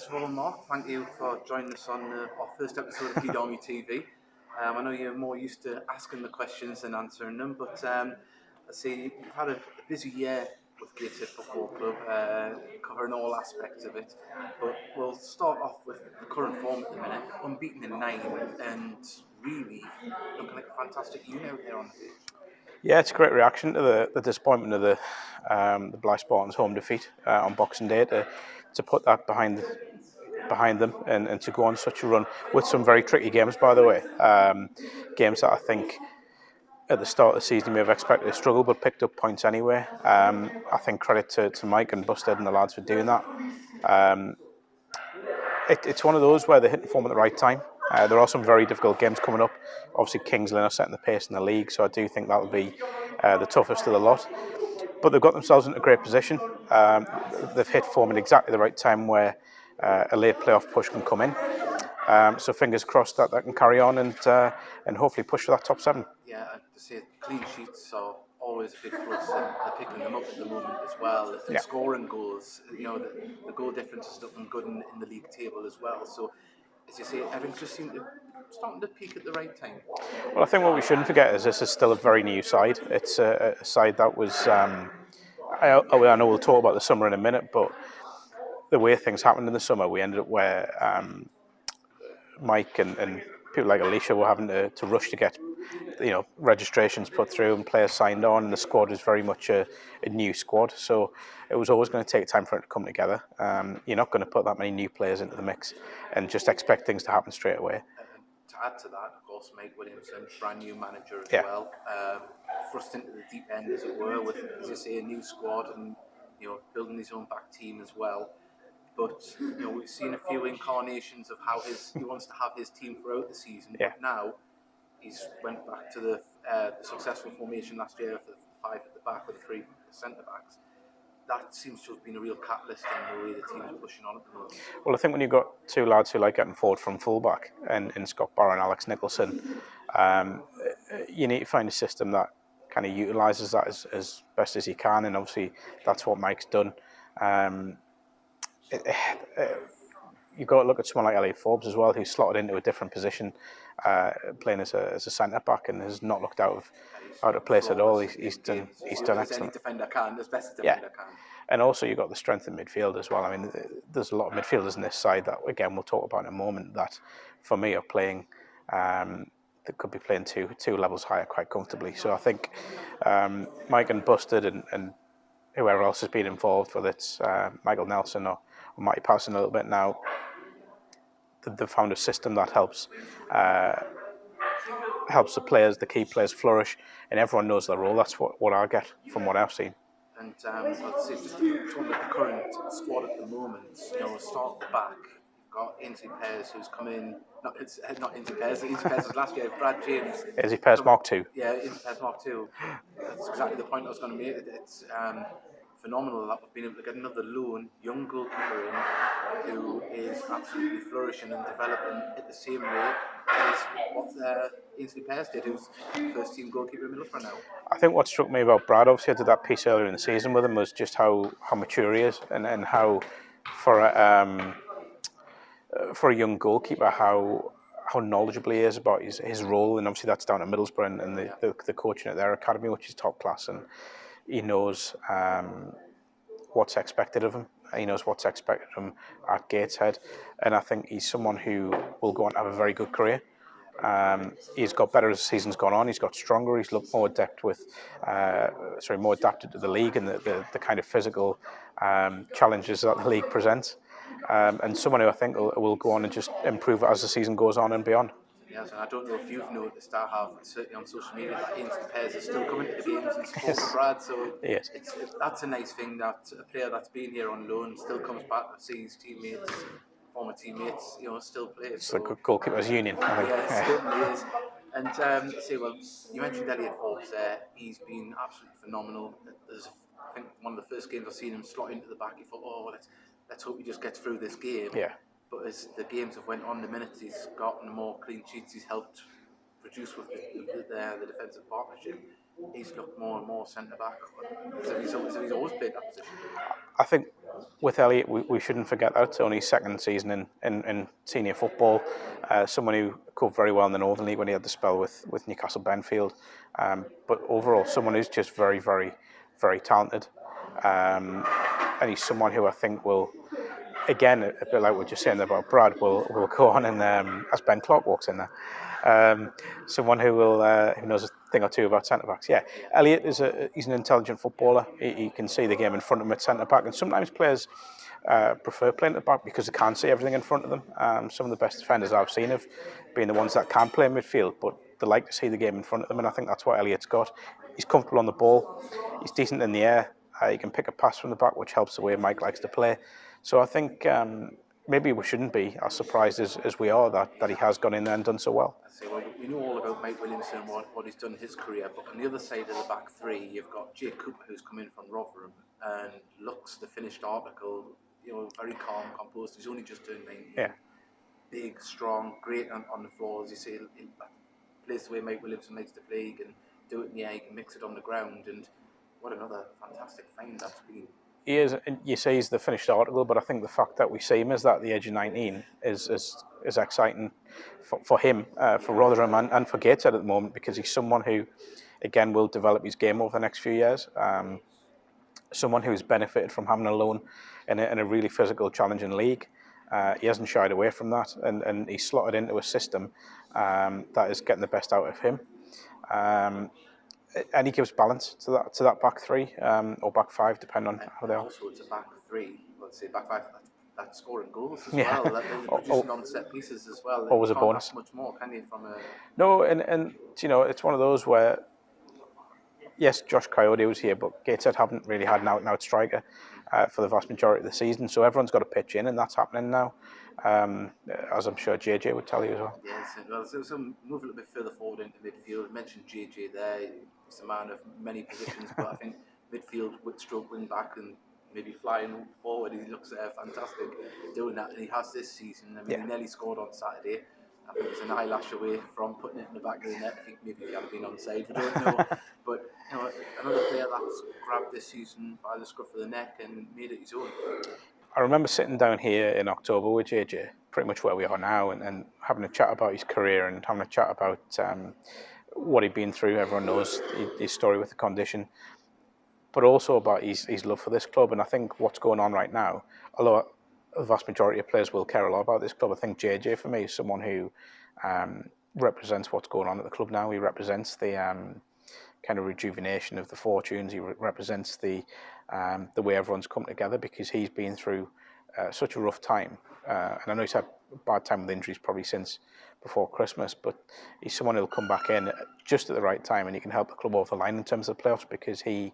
of all, Mark, thank you for joining us on our first episode of Lead Army TV. I know you're more used to asking the questions than answering them, but I see you've had a busy year with Gateshead Football Club, covering all aspects of it. But we'll start off with the current form at the minute, unbeaten in 9, and really looking like a fantastic unit out there on the pitch. Yeah, it's a great reaction to the disappointment of the Blyth Spartans' home defeat on Boxing Day to put that behind them and to go on such a run with some very tricky games, by the way. Games that I think at the start of the season we have expected to struggle but picked up points anyway. I think credit to Mike and Busted and the lads for doing that. It's one of those where they're hitting form at the right time. There are some very difficult games coming up. Obviously, Kings Lynn are setting the pace in the league, so I do think that'll be the toughest of the lot. But they've got themselves into a great position. They've hit form at exactly the right time where a late playoff push can come in. So fingers crossed that can carry on and hopefully push for that top 7. Yeah, to say clean sheets are always a big plus, and they're picking them up at the moment as well. And Yeah. scoring goals, the goal difference is looking good in the league table as well. So, as you say, everything just seemed to starting to peak at the right time. Well, I think what we shouldn't forget is this is still a very new side. It's a side that was. I know we'll talk about the summer in a minute, but the way things happened in the summer, we ended up where Mike and people like Alicia were having to rush to get registrations put through and players signed on, and the squad was very much a new squad, so it was always going to take time for it to come together. You're not going to put that many new players into the mix and just expect things to happen straight away. To add to that, of course, Mike Williamson, brand new manager as Yeah. well, thrust into the deep end, as it were, with, as you say, a new squad and building his own back team as well. But we've seen a few incarnations of how he wants to have his team throughout the season. Yeah. But now he's went back to the successful formation last year for the 5 at the back with the 3 centre backs. That seems to have been a real catalyst in the way the team is pushing on at the moment. Well, I think when you've got two lads who like getting forward from fullback and in Scott Barrow and Alex Nicholson, you need to find a system that kind of utilises that as best as you can, and obviously that's what Mike's done. You've got to look at someone like Elliot Forbes as well, who's slotted into a different position, playing as a centre back, and has not looked out of place at all. He's done excellent. Any defender can, as best as defender can. And also you've got the strength in midfield as well. I mean, there's a lot of midfielders in this side that, again, we'll talk about in a moment, that for me are playing. That could be playing two levels higher quite comfortably. So I think Mike and Busted and whoever else has been involved, whether it's Michael Nelson or Matty Patterson a little bit now, they've found a system that helps the players, the key players, flourish, and everyone knows their role. That's what I get from what I've seen. And I'd say just talking about the current squad at the moment, start at the back. You've got Ainsley Pears, who's come in. Not Ainsley Pears. Ainsley Pears was last year. Brad James. Ainsley Pears Mark II. Yeah, Ainsley Pears Mark II. That's exactly the point I was going to make. It's phenomenal that we've been able to get another lone young goalkeeper in who is absolutely flourishing and developing at the same rate as what Ainsley Pears did, who's first team goalkeeper in Middlesbrough now. I think what struck me about Brad, obviously I did that piece earlier in the season with him, was just how mature he is and how for a young goalkeeper how knowledgeable he is about his role, and obviously that's down at Middlesbrough and the coaching at their academy, which is top class, and he knows what's expected of him. He knows what's expected of him at Gateshead, and I think he's someone who will go on to have a very good career. He's got better as the season's gone on. He's got stronger. He's looked more adept more adapted to the league and the kind of physical challenges that the league presents. And someone who I think will go on and just improve as the season goes on and beyond. Yes, and I don't know if you've noticed, I have, certainly on social media, that Ainsley Pears is still coming to the games and supporting Brad, so yes. That's a nice thing, that a player that's been here on loan still comes back to see his teammates, former teammates, still play. It's the goalkeepers union, I think. Yeah, it certainly is. And you mentioned Elliot Forbes there. He's been absolutely phenomenal. I think one of the first games I've seen him slot into the back, he thought, let's hope he just gets through this game. Yeah. But as the games have went on, the minutes he's gotten, the more clean sheets he's helped produce with the defensive partnership, he's looked more and more centre back. So he's always played that position. I think with Elliot, we shouldn't forget that it's only his second season in senior football. Someone who coped very well in the Northern League when he had the spell with Newcastle Benfield. But overall, someone who's just very, very, very talented. And he's someone who I think will, again, a bit like what you're saying about Brad, will go on and as Ben Clark walks in there. Someone who knows a thing or two about centre backs. Yeah, Elliot he's an intelligent footballer. He can see the game in front of him at centre back, and sometimes players prefer playing at the back because they can't see everything in front of them. Some of the best defenders I've seen have been the ones that can play midfield, but they like to see the game in front of them, and I think that's what Elliot's got. He's comfortable on the ball. He's decent in the air. He can pick a pass from the back, which helps the way Mike likes to play. So I think maybe we shouldn't be as surprised as we are that he has gone in there and done so well. I say, well, we know all about Mike Williamson and what he's done in his career, but on the other side of the back three, you've got Jake Cooper, who's come in from Rotherham and looks the finished article, very calm, composed. He's only just doing 19. Yeah. Big, strong, great on the floor. As you say, he plays the way Mike Williamson likes to play. He can do it in the air, he can mix it on the ground, and what another fantastic find that's been. He is, and you say he's the finished article, but I think the fact that we see him as that at the age of 19 is exciting for him, for Rotherham and for Gateshead at the moment, because he's someone who, again, will develop his game over the next few years. Someone who's benefited from having a loan in a really physical, challenging league. He hasn't shied away from that, and he's slotted into a system that is getting the best out of him. And he gives balance to that back three or back five, depending on how they are. Also, it's a back three. Let's say back five. That's scoring goals as well. They're producing on set pieces as well. Always a bonus. Much more, can you? From a no, and it's one of those where, yes, Josh Coyote was here, but Gateshead haven't really had an out-and-out striker for the vast majority of the season. So everyone's got to pitch in, and that's happening now. As I'm sure JJ would tell you as well. Yes, well, so move a little bit further forward into midfield. I mentioned JJ there. He's a man of many positions, but I think midfield with stroke wing back and maybe flying forward, he looks fantastic doing that, and he has this season. I mean, he nearly scored on Saturday. I think he's an eyelash away from putting it in the back of the net. I think maybe he had been onside, we don't know. But another player that's grabbed this season by the scruff of the neck and made it his own. I remember sitting down here in October with JJ, pretty much where we are now, and having a chat about his career and having a chat about what he'd been through. Everyone knows his story with the condition, but also about his love for this club. And I think what's going on right now, although the vast majority of players will care a lot about this club, I think JJ for me is someone who represents what's going on at the club now. He represents the kind of rejuvenation of the fortunes. He represents the way everyone's come together, because he's been through such a rough time. And I know he's had a bad time with injuries probably since before Christmas, but he's someone who'll come back in just at the right time, and he can help the club over the line in terms of the playoffs, because he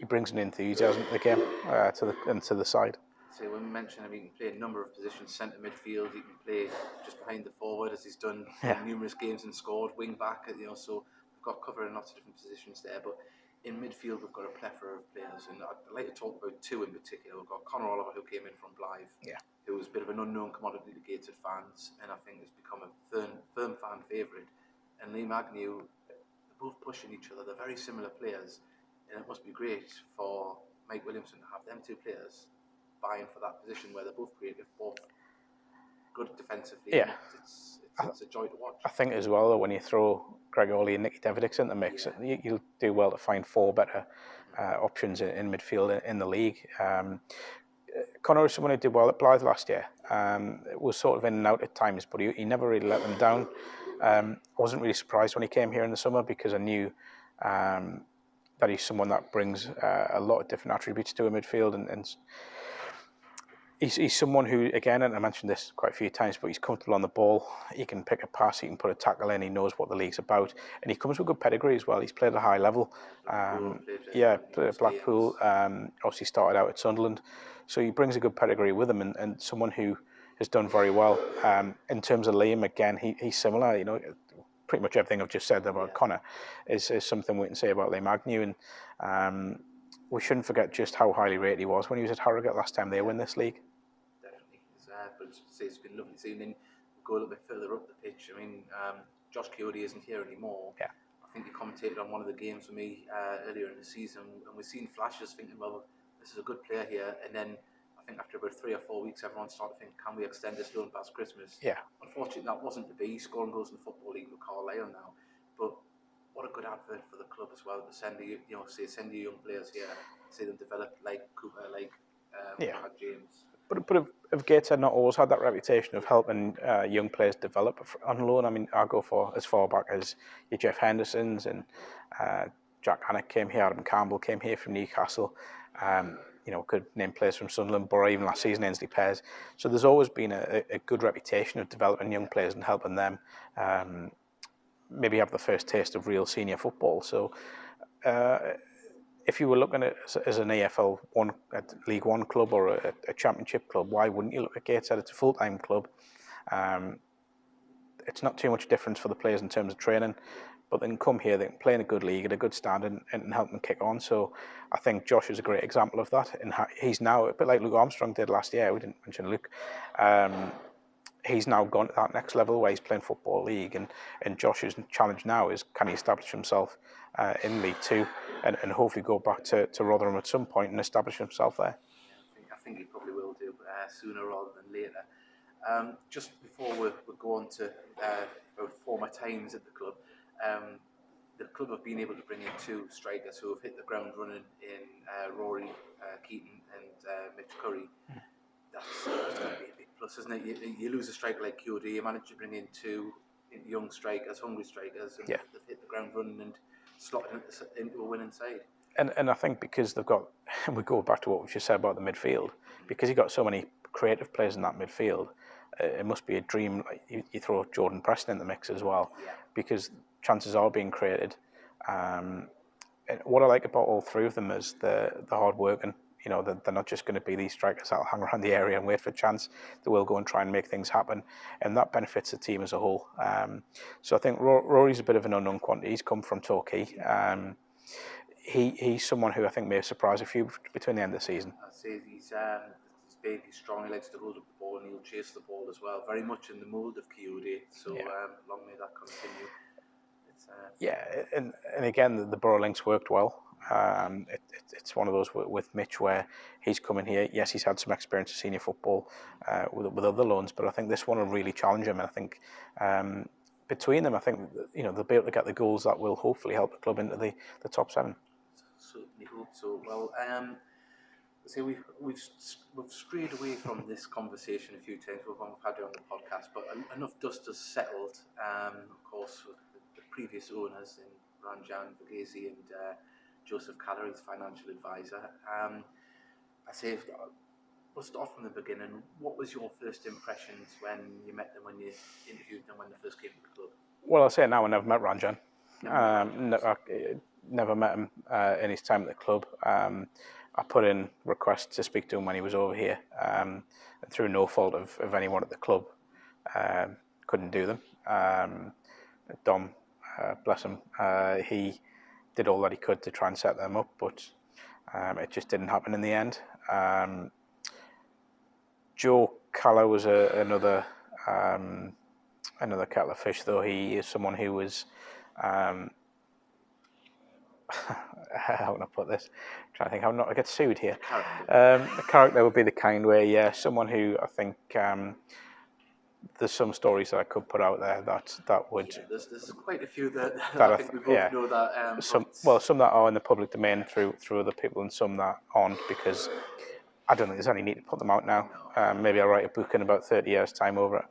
brings an enthusiasm to the game to the side. So when we mentioned him, he can play a number of positions: centre midfield, he can play just behind the forward, as he's done in numerous games and scored, wing back, so we've got cover in lots of different positions there. But in midfield, we've got a plethora of players, and I'd like to talk about two in particular. We've got Conor Oliver, who came in from Blythe, who was a bit of an unknown commodity to Gateshead fans, and I think has become a firm fan favourite. And Liam Agnew, they're both pushing each other. They're very similar players, and it must be great for Mike Williamson to have them two players vying for that position where they're both creative, both good defensively. Yeah. It's a joy to watch. I think as well that when you throw Greg Orley and Nicky Davidix in the mix, you'll do well to find four better options in midfield in the league. Conor was someone who did well at Blythe last year. Was sort of in and out at times, but he never really let them down. I wasn't really surprised when he came here in the summer, because I knew that he's someone that brings a lot of different attributes to a midfield, and he's someone who, again, and I mentioned this quite a few times, but he's comfortable on the ball. He can pick a pass, he can put a tackle in, he knows what the league's about, and he comes with good pedigree as well. He's played at a high level. Played at Blackpool, obviously started out at Sunderland, so he brings a good pedigree with him, and someone who has done very well. In terms of Liam, again, he's similar. Pretty much everything I've just said about Conor is something we can say about Liam Agnew, and we shouldn't forget just how highly rated he was when he was at Harrogate last time they won this league. But it's been lovely seeing him go a little bit further up the pitch. I mean, Josh Coyote isn't here anymore. Yeah. I think he commentated on one of the games with me earlier in the season, and we've seen flashes thinking, well, this is a good player here, and then I think after about 3 or 4 weeks, everyone started to think, can we extend this loan past Christmas? Yeah. Unfortunately, that wasn't to be. He's scoring goals in the Football League with Carlisle now, but what a good advert for the club as well to send send your young players here, see them develop like Cooper, like James. But if Gateshead not always had that reputation of helping young players develop on loan? I mean, I go for as far back as your Jeff Hendersons and Jack Hannock came here, Adam Campbell came here from Newcastle. Could name players from Sunderland, Borough, even last season, Ainsley Pears. So there's always been a good reputation of developing young players and helping them maybe have the first taste of real senior football. So if you were looking at as an AFL one, a League One club or a Championship club, why wouldn't you look at Gateshead? It's a full-time club. It's not too much difference for the players in terms of training, but they can come here, they can play in a good league at a good standard and help them kick on. So I think Josh is a great example of that. And he's now, a bit like Luke Armstrong did last year, we didn't mention Luke, he's now gone to that next level where he's playing Football League, and Josh's challenge now is, can he establish himself in League Two and hopefully go back to Rotherham at some point and establish himself there? I think he probably will do sooner rather than later. Just before we go on to former times at the club, the club have been able to bring in 2 strikers who have hit the ground running in Rory Keaton and Mitch Curry. That's going to be a big plus, isn't it? You lose a striker like QD, you manage to bring in 2 young strikers, hungry strikers, and they've hit the ground running and slotted into a winning side. And I think because they've got, we go back to what we just said about the midfield, because you've got so many creative players in that midfield, it must be a dream. You throw Jordan Preston in the mix as well, because chances are being created. And what I like about all 3 of them is the hard working. They're not just going to be these strikers that'll hang around the area and wait for a chance. They will go and try and make things happen, and that benefits the team as a whole. So I think Rory's a bit of an unknown quantity. He's come from Torquay. He's someone who I think may have surprised a few between the end of the season. I'd say he's big, he's strong, he likes to hold up the ball, and he'll chase the ball as well. Very much in the mould of Kiyode, so long may that continue. And again, the Borough links worked well. It's one of those with Mitch where he's coming here. Yes, he's had some experience of senior football with other loans, but I think this one will really challenge him. And I think between them, I think they'll be able to get the goals that will hopefully help the club into the top 7. Certainly hope so. Well, we've strayed away from this conversation a few times. We've had it on the podcast, but enough dust has settled. Of course, with the previous owners in Ranjan Verghese and Joseph Callery's financial advisor. We'll start from the beginning. What was your first impressions when you met them, when you interviewed them, when they first came to the club? Well, I'll say it now, I never met Ranjan. Never met him in his time at the club. I put in requests to speak to him when he was over here, and through no fault of anyone at the club, couldn't do them. Dom, bless him, he did all that he could to try and set them up, but it just didn't happen in the end. Joe Calla was another kettle of fish, though. He is someone who was how can I put this? I'm trying to think how not to get sued here. The character would be the kind way, someone who I think there's some stories that I could put out there that would. Yeah, there's quite a few that I think we both know that. Some that are in the public domain through other people, and some that aren't, because I don't think there's any need to put them out now. Maybe I'll write a book in about 30 years' time over it.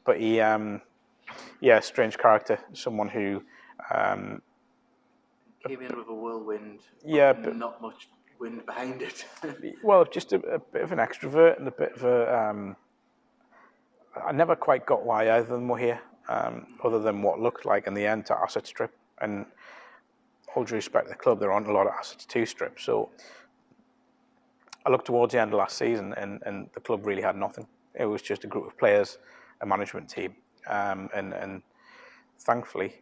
But he, strange character, someone who came in with a whirlwind, but not much wind behind it. Well, just a bit of an extrovert and a bit of a. I never quite got why either of them were here, other than what looked like in the end to asset strip. And all due respect to the club, there aren't a lot of assets to strip. So I looked towards the end of last season, and the club really had nothing. It was just a group of players, a management team, and thankfully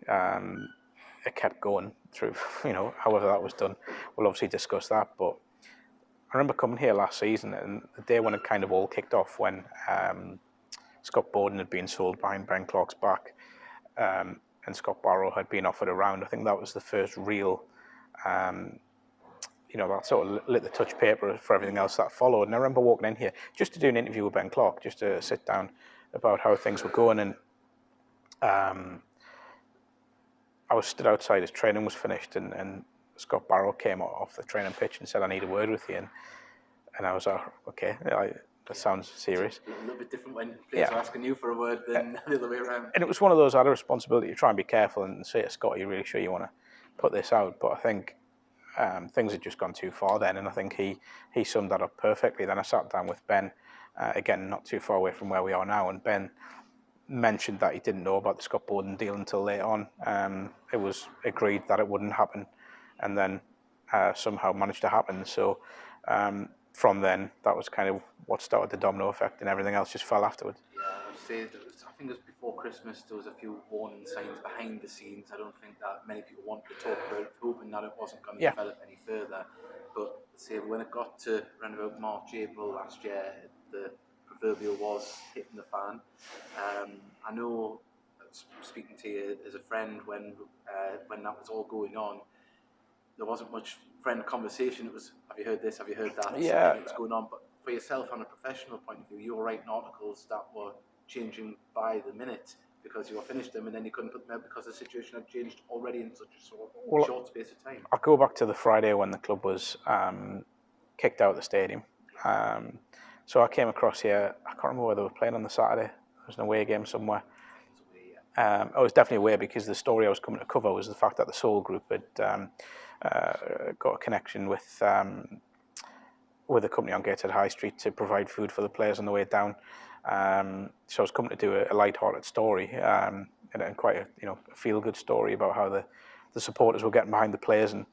it kept going through. However that was done. We'll obviously discuss that, but I remember coming here last season, and the day when it kind of all kicked off, when Scott Bowden had been sold behind Ben Clark's back, and Scott Barrow had been offered a round. I think that was the first real that sort of lit the touch paper for everything else that followed. And I remember walking in here just to do an interview with Ben Clark, just to sit down about how things were going. And I was stood outside, his training was finished, and Scott Barrow came off the training pitch and said, "I need a word with you." And I was like, "Okay, that sounds serious." A little bit different when players are asking you for a word than the other way around. And it was one of those, I had a responsibility to try and be careful and say to Scott, "Are you really sure you want to put this out?" But I think things had just gone too far then, and I think he summed that up perfectly. Then I sat down with Ben, again, not too far away from where we are now, and Ben mentioned that he didn't know about the Scott Bowden deal until later on. It was agreed that it wouldn't happen, and then somehow managed to happen. So from then, that was kind of what started the domino effect, and everything else just fell afterwards. Yeah, I would say I think it was before Christmas. There was a few warning signs behind the scenes. I don't think that many people wanted to talk about it, hoping that it wasn't going to develop any further. But say when it got to around about March, April last year, the proverbial was hitting the fan. I know, speaking to you as a friend, when that was all going on, there wasn't much friend conversation. It was, have you heard this? Have you heard that? Yeah. Something was going on. But for yourself, on a professional point of view, you were writing articles that were changing by the minute because you finished them and then you couldn't put them out because the situation had changed already in such a short space of time. I'll go back to the Friday when the club was kicked out of the stadium. So I came across here. I can't remember whether they were playing on the Saturday. There was an away game somewhere. I was definitely aware because the story I was coming to cover was the fact that the Soul Group had got a connection with a company on Gateshead High Street to provide food for the players on the way down. So I was coming to do a light-hearted story and quite a feel-good story about how the supporters were getting behind the players and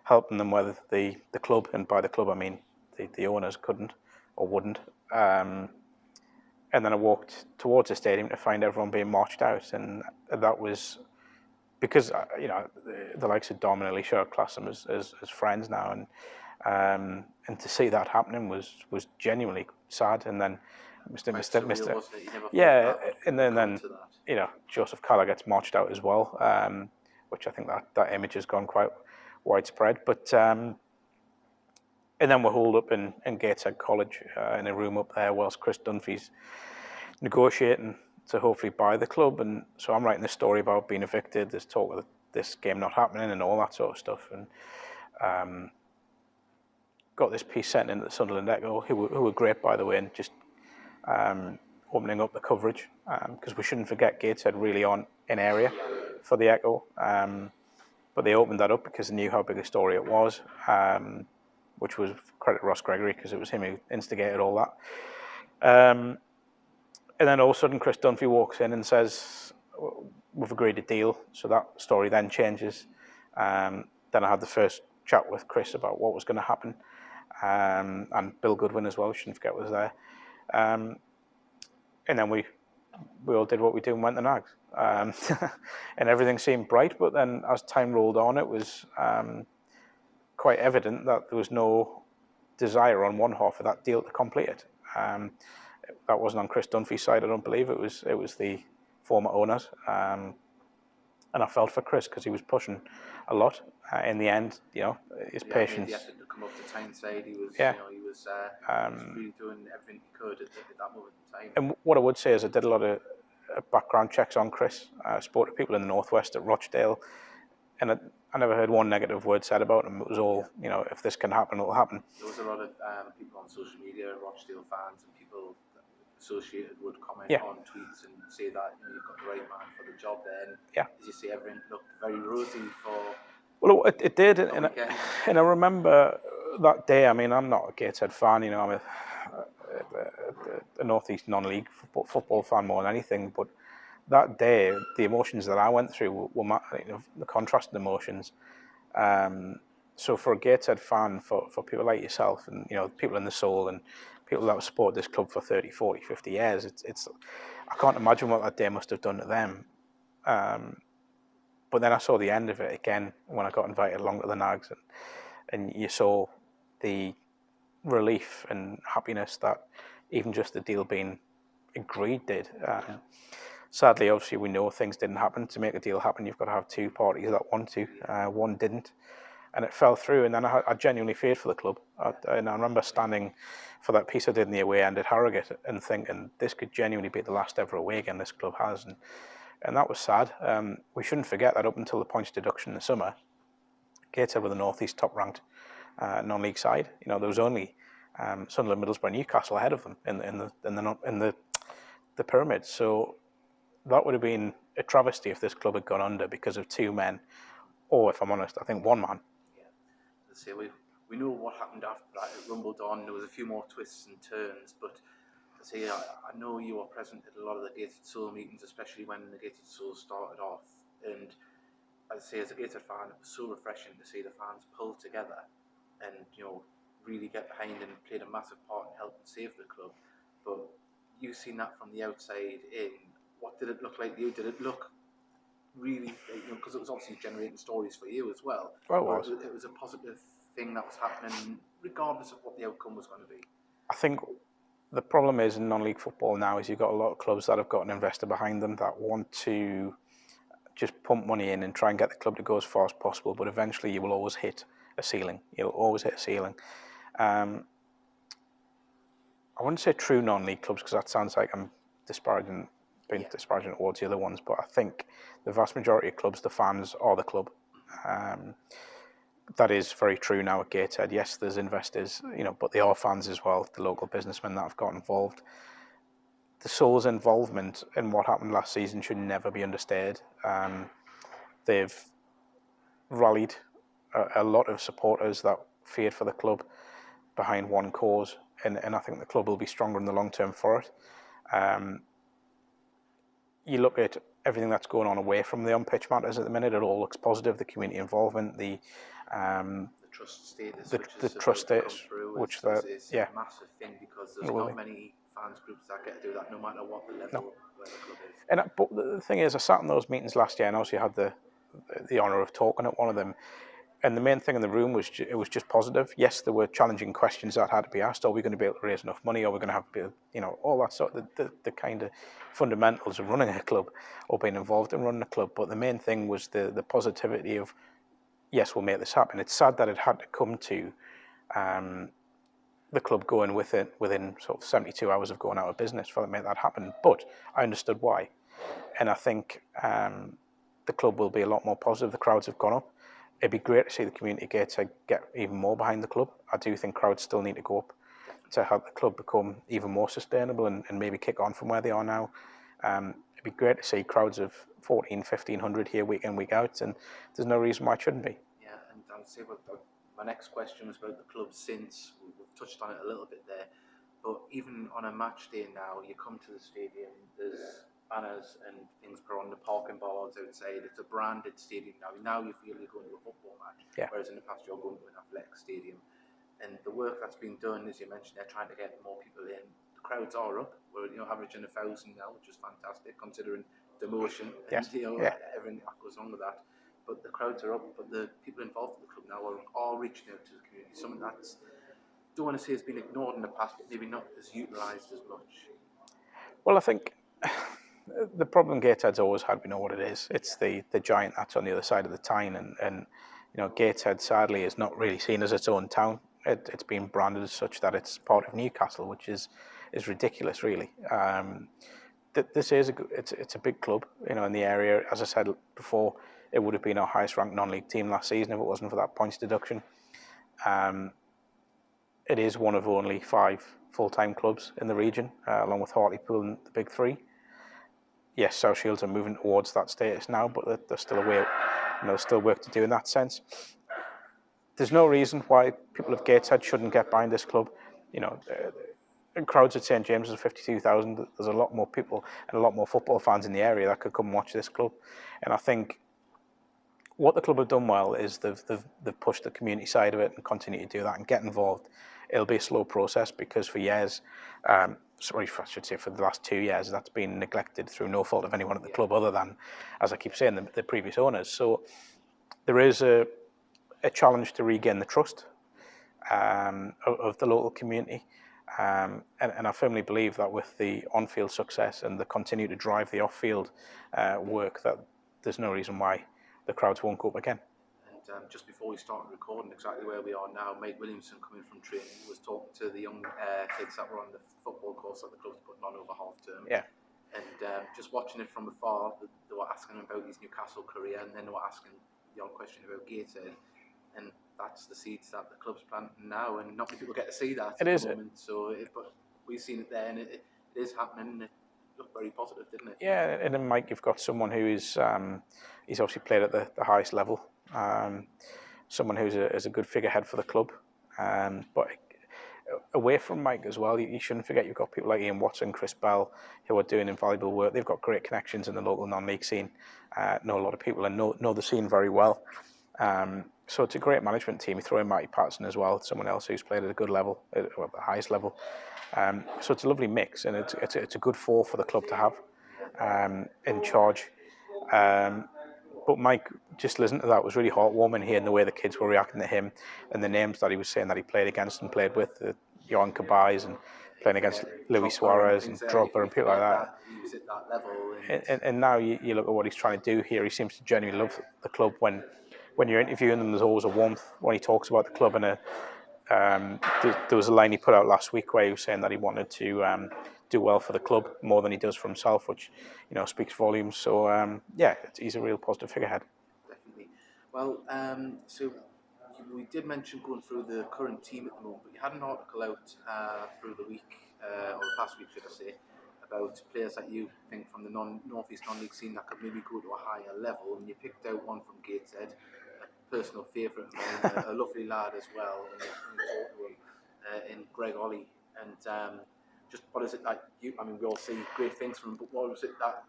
helping them where the club, and by the club I mean the owners, couldn't or wouldn't. And then I walked towards the stadium to find everyone being marched out, and that was because the likes of Dom and Alicia, I class them as friends now, and to see that happening was genuinely sad. And then Mr. Yeah, and then Joseph Calla gets marched out as well, which I think that image has gone quite widespread. But and then we're holed up in Gateshead College in a room up there whilst Chris Dunphy's negotiating to hopefully buy the club. And so I'm writing this story about being evicted, there's talk of this game not happening and all that sort of stuff. And got this piece sent into the Sunderland Echo, who were great, by the way, and just opening up the coverage, because we shouldn't forget Gateshead really aren't in area for the Echo. But they opened that up because they knew how big a story it was, which was credit Ross Gregory, because it was him who instigated all that. And then all of a sudden Chris Dunphy walks in and says, "We've agreed a deal." So that story then changes. Then I had the first chat with Chris about what was going to happen, and Bill Goodwin as well, shouldn't forget, was there. And then we all did what we do and went to Nags. And everything seemed bright, but then as time rolled on, it was quite evident that there was no desire on one half of that deal to complete it. That wasn't on Chris Dunphy's side, I don't believe. It was the former owners. And I felt for Chris because he was pushing a lot. In the end, his patience. He had to come up to Tyneside. He was, he was really doing everything he could at that moment in time. And what I would say is I did a lot of background checks on Chris. I spoke to people in the Northwest at Rochdale, and I never heard one negative word said about him. It was all, if this can happen, it'll happen. There was a lot of people on social media, Rochdale fans and people associated would comment on tweets and say that you've got the right man for the job there. And as you say, everything looked very rosy for. Well, it did, and I remember that day. I mean, I'm not a Gateshead fan, I'm a North East non-league football fan more than anything. But that day, the emotions that I went through were the contrasting emotions. So for a Gateshead fan, for people like yourself and people in the Soul and people that have supported this club for 30, 40, 50 years, it's I can't imagine what that day must have done to them. But then I saw the end of it again when I got invited along to the Nags, and you saw the relief and happiness that even just the deal being agreed did. Sadly, obviously, we know things didn't happen. To make a deal happen, you've got to have two parties that want to. One didn't. and it fell through. And then I genuinely feared for the club. And I remember standing for that piece I did in the away end at Harrogate and thinking this could genuinely be the last ever away game this club has, and that was sad. We shouldn't forget that up until the points deduction in the summer, Gateshead were the North East top ranked non-league side. You know, there was only Sunderland, Middlesbrough, Newcastle ahead of them in the pyramid. So that would have been a travesty if this club had gone under because of two men, or if I'm honest, I think one man. Yeah, let's say we know what happened after that. It rumbled on. There was a few more twists and turns, but I know you were present at a lot of the Gateshead Soul meetings, especially when the Gateshead Soul started off. And as a Gateshead fan, it was so refreshing to see the fans pull together and really get behind and played a massive part in helping save the club. But you've seen that from the outside in. What did it look like to you? Did it look really, because it was obviously generating stories for you as well? Well, it was a positive thing that was happening, regardless of what the outcome was going to be. I think the problem is in non-league football now is you've got a lot of clubs that have got an investor behind them that want to just pump money in and try and get the club to go as far as possible, but eventually you will always hit a ceiling. You'll always hit a ceiling. I wouldn't say true non-league clubs because that sounds like I'm disparaging towards the other ones, but I think the vast majority of clubs, the fans are the club. That is very true now at Gateshead. Yes, there's investors, but they are fans as well, the local businessmen that have got involved. The Soul's involvement in what happened last season should never be understated. They've rallied a lot of supporters that feared for the club behind one cause, and I think the club will be stronger in the long term for it. You look at everything that's going on away from the on-pitch matters at the minute, it all looks positive. The community involvement, the trust status, which is a massive thing because there's not many fans groups that get to do that, no matter what the level where the club is. And but the thing is, I sat in those meetings last year, and obviously had the honour of talking at one of them. And the main thing in the room was it was just positive. Yes, there were challenging questions that had to be asked. Are we going to be able to raise enough money? Are we going to have to be, all that sort of the kind of fundamentals of running a club or being involved in running a club. But the main thing was the positivity of, yes, we'll make this happen. It's sad that it had to come to the club going within sort of 72 hours of going out of business for them to make that happen. But I understood why. And I think the club will be a lot more positive. The crowds have gone up. It'd be great to see the community Gateshead get even more behind the club. I do think crowds still need to go up to help the club become even more sustainable and maybe kick on from where they are now. It'd be great to see crowds of 1,500 here week in, week out, and there's no reason why it shouldn't be. Yeah, and I'll say my next question was about the club since. We've touched on it a little bit there, but even on a match day now, you come to the stadium, there's banners and things put on the parking boards outside. It's a branded stadium now. Now you feel you're going to a football match, whereas in the past you're going to an athletic stadium. And the work that's been done, as you mentioned, they're trying to get more people in. The crowds are up. We're averaging 1,000 now, which is fantastic considering demotion and everything that goes on with that. But the crowds are up. But the people involved in the club now are reaching out to the community. Something that's, don't want to say has been ignored in the past, but maybe not as utilised as much. Well, I think the problem Gateshead's always had, we know what it is. It's the giant that's on the other side of the Tyne, and Gateshead sadly is not really seen as its own town. It's been branded as such that it's part of Newcastle, which is ridiculous, really. This is it's a big club, in the area. As I said before, it would have been our highest ranked non-league team last season if it wasn't for that points deduction. It is one of only 5 full-time clubs in the region, along with Hartlepool and the big 3. Yes, South Shields are moving towards that status now, but there's still a way, there's still work to do in that sense. There's no reason why people of Gateshead shouldn't get behind this club. Crowds at St James's of 52,000. There's a lot more people and a lot more football fans in the area that could come and watch this club. And I think what the club have done well is they've pushed the community side of it and continue to do that and get involved. It'll be a slow process because for years, I should say for the last 2 years, that's been neglected through no fault of anyone at the club other than, as I keep saying, the previous owners. So there is a challenge to regain the trust of the local community. And I firmly believe that with the on-field success and the continue to drive the off-field work, that there's no reason why the crowds won't go up again. And just before we started recording, exactly where we are now, Mike Williamson, coming from training, was talking to the young kids that were on the football course that the club's putting on over half term. Yeah. And just watching it from afar, they were asking him about his Newcastle career, and then they were asking the odd question about Gateshead. And that's the seeds that the club's planting now, and not many people get to see that at the moment. So, but we've seen it there, and it is happening, and it looked very positive, didn't it? Yeah, and then Mike, you've got someone who is he's obviously played at the highest level. Someone who's a good figurehead for the club, but away from Mike as well, you shouldn't forget you've got people like Ian Watson, Chris Bell, who are doing invaluable work. They've got great connections in the local non-league scene, know a lot of people and know the scene very well. So it's a great management team. You throw in Matty Patterson as well, someone else who's played at a good level, at the highest level. So it's a lovely mix, and it's a good four for the club to have in charge. But Mike, just listening to that was really heartwarming, hearing the way the kids were reacting to him and the names that he was saying that he played against and played with, Johan Kabais, and playing against Luis Suarez and Drogba and people like that. He was at that level. And now you look at what he's trying to do here. He seems to genuinely love the club. When you're interviewing him, there's always a warmth when he talks about the club. And there was a line he put out last week where he was saying that he wanted to do well for the club more than he does for himself, which speaks volumes. So he's a real positive figurehead. Definitely. Well, so we did mention going through the current team at the moment, but you had an article out through the week, or the past week, should I say, about players that you think from the North East non-league scene that could maybe go to a higher level, and you picked out one from Gateshead, a personal favourite of mine, a lovely lad as well, and you talked to him, in Greg Ollie, and just what is it that you? I mean, we all see great things from him, but what was it that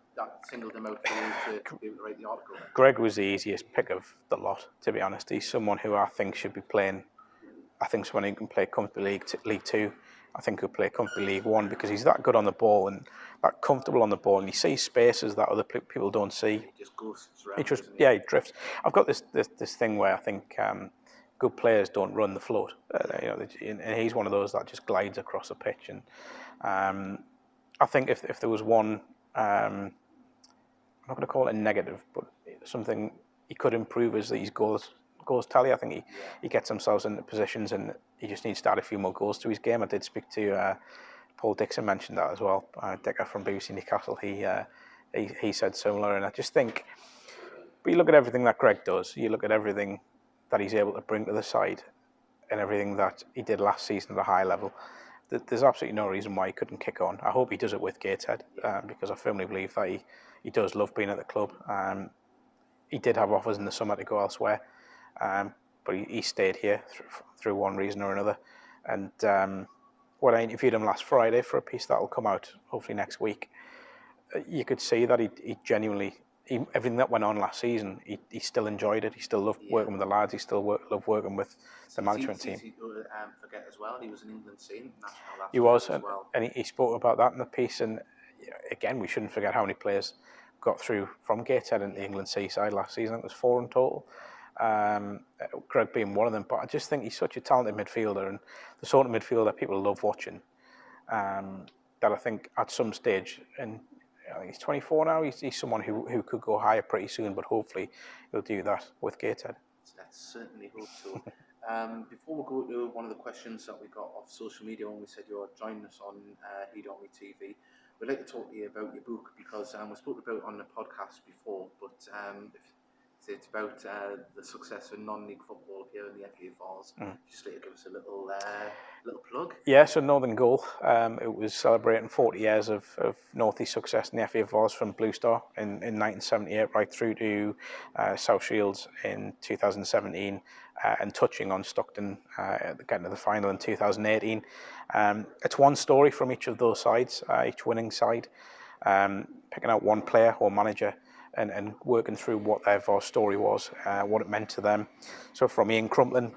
singled him out for you to be able to write the article? Greg was the easiest pick of the lot, to be honest. He's someone who I think should be playing. I think someone who can play comfortably League Two. I think he'll play comfortably League One because he's that good on the ball and that comfortable on the ball, and he sees spaces that other people don't see. He just ghosts around. He drifts. I've got this thing where I think good players don't run the float. And he's one of those that just glides across the pitch. And I think if there was one, I'm not going to call it a negative, but something he could improve is his goals tally. I think he gets himself into positions and he just needs to add a few more goals to his game. I did speak to Paul Dixon, mentioned that as well. Dicker from BBC Newcastle, he said similar, and I just think. But you look at everything that Greg does. You look at everything that he's able to bring to the side, and everything that he did last season at a high level. There's absolutely no reason why he couldn't kick on. I hope he does it with Gateshead, because I firmly believe that he does love being at the club. He did have offers in the summer to go elsewhere, but he stayed here through one reason or another. And when I interviewed him last Friday for a piece that will come out hopefully next week, you could see that he genuinely, everything that went on last season, he still enjoyed it. He still loved working with the lads. He still loved working with the management team. Forget as well, he was in England scene national. He was, and he spoke about that in the piece. And again, we shouldn't forget how many players got through from Gateshead into the England seaside last season. It was 4 in total. Greg being one of them. But I just think he's such a talented midfielder, and the sort of midfielder people love watching. That I think at some stage, and I think he's 24 now, he's someone who could go higher pretty soon, but hopefully he'll do that with Gateshead. Let's certainly hope so. Before we go to one of the questions that we got off social media when we said you're joining us on Heed On Me TV, we'd like to talk to you about your book, because we spoke about it on the podcast before, but it's about the success of non-league football here in the FA Vars. Just like to give us a little plug. Yeah, so Northern Goal, it was celebrating 40 years of North East success in the FA Vars, from Blue Star in 1978 right through to South Shields in 2017, and touching on Stockton getting to the final in 2018. It's one story from each of those sides, each winning side, picking out one player or manager and working through what their Vars story was, what it meant to them. So from Ian Crumplin,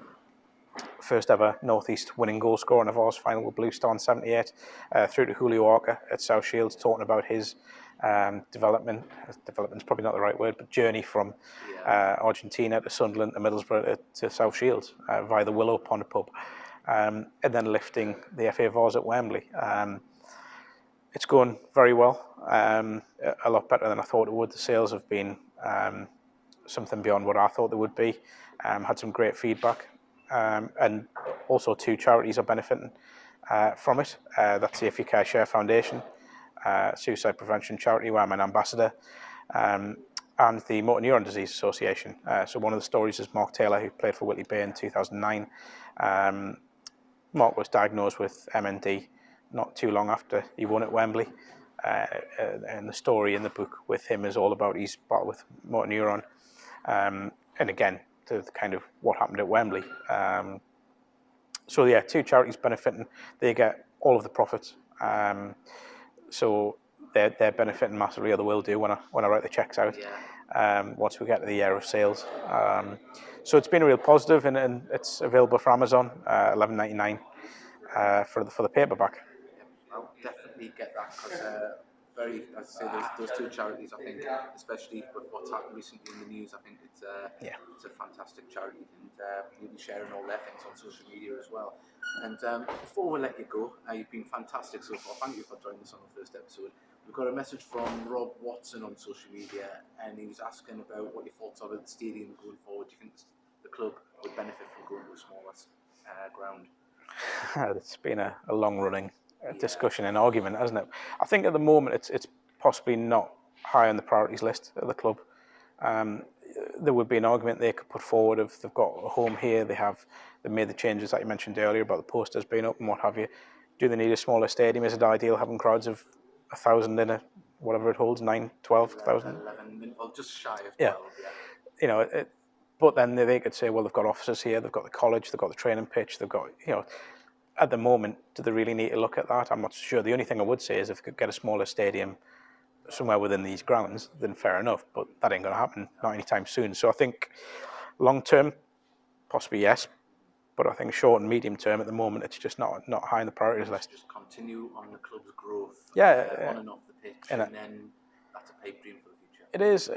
first ever North East winning goal scorer in a Vars final with Blue Star in 78, through to Julio Arca at South Shields, talking about his development. Development's probably not the right word, but journey from Argentina to Sunderland to Middlesbrough to South Shields via the Willow Pond pub, and then lifting the FA Vars at Wembley. It's going very well, a lot better than I thought it would. The sales have been something beyond what I thought they would be. Had some great feedback, and also 2 charities are benefiting from it. That's the If You Care Share Foundation, suicide prevention charity where I'm an ambassador, and the Motor Neuron Disease Association. So one of the stories is Mark Taylor, who played for Whitley Bay in 2009. Mark was diagnosed with MND not too long after he won at Wembley. And the story in the book with him is all about his battle with motor neuron. And again, the kind of what happened at Wembley. So yeah, 2 charities benefiting. They get all of the profits. So they're benefiting massively, or they will do when I write the checks out. Once we get to the year of sales. So it's been a real positive, and it's available for Amazon, $11.99 for the paperback. I'll definitely get that because as I say, those 2 charities, I think, especially with what's happened recently in the news, I think it's a fantastic charity, and you'll be sharing all their things on social media as well. And before we let you go, you've been fantastic so far. Thank you for joining us on the first episode. We've got a message from Rob Watson on social media, and he was asking about what your thoughts are about the stadium going forward. Do you think the club would benefit from going to a smaller ground? It's been a long-running discussion and argument, hasn't it? I think at the moment it's possibly not high on the priorities list of the club. There would be an argument they could put forward if they've got a home here, they made the changes that you mentioned earlier about the posters being up and what have you. Do they need a smaller stadium? Is it ideal having crowds of 1,000 in whatever it holds, 12,000? 11, well, just shy of 12, yeah. You know, but then they could say, well, they've got offices here, they've got the college, they've got the training pitch, they've got, at the moment, do they really need to look at that? I'm not sure. The only thing I would say is if they could get a smaller stadium somewhere within these grounds, then fair enough, but that ain't going to happen, not anytime soon. So I think long term, possibly yes, but I think short and medium term at the moment, it's just not high on the priorities list. Just continue on the club's growth on and off the pitch, and then that's a pipe dream for the future. It is,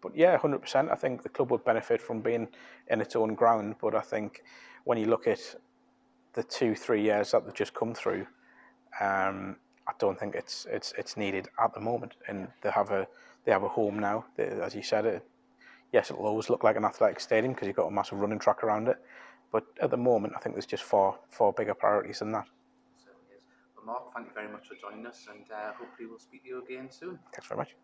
but yeah, 100%. I think the club would benefit from being in its own ground, but I think when you look at the 2-3 years that they've just come through, I don't think it's needed at the moment. And they have a home now. As you said, yes, it'll always look like an athletic stadium because you've got a massive running track around it. But at the moment, I think there's just far bigger priorities than that. Certainly is. Well, Mark, thank you very much for joining us, and hopefully we'll speak to you again soon. Thanks very much.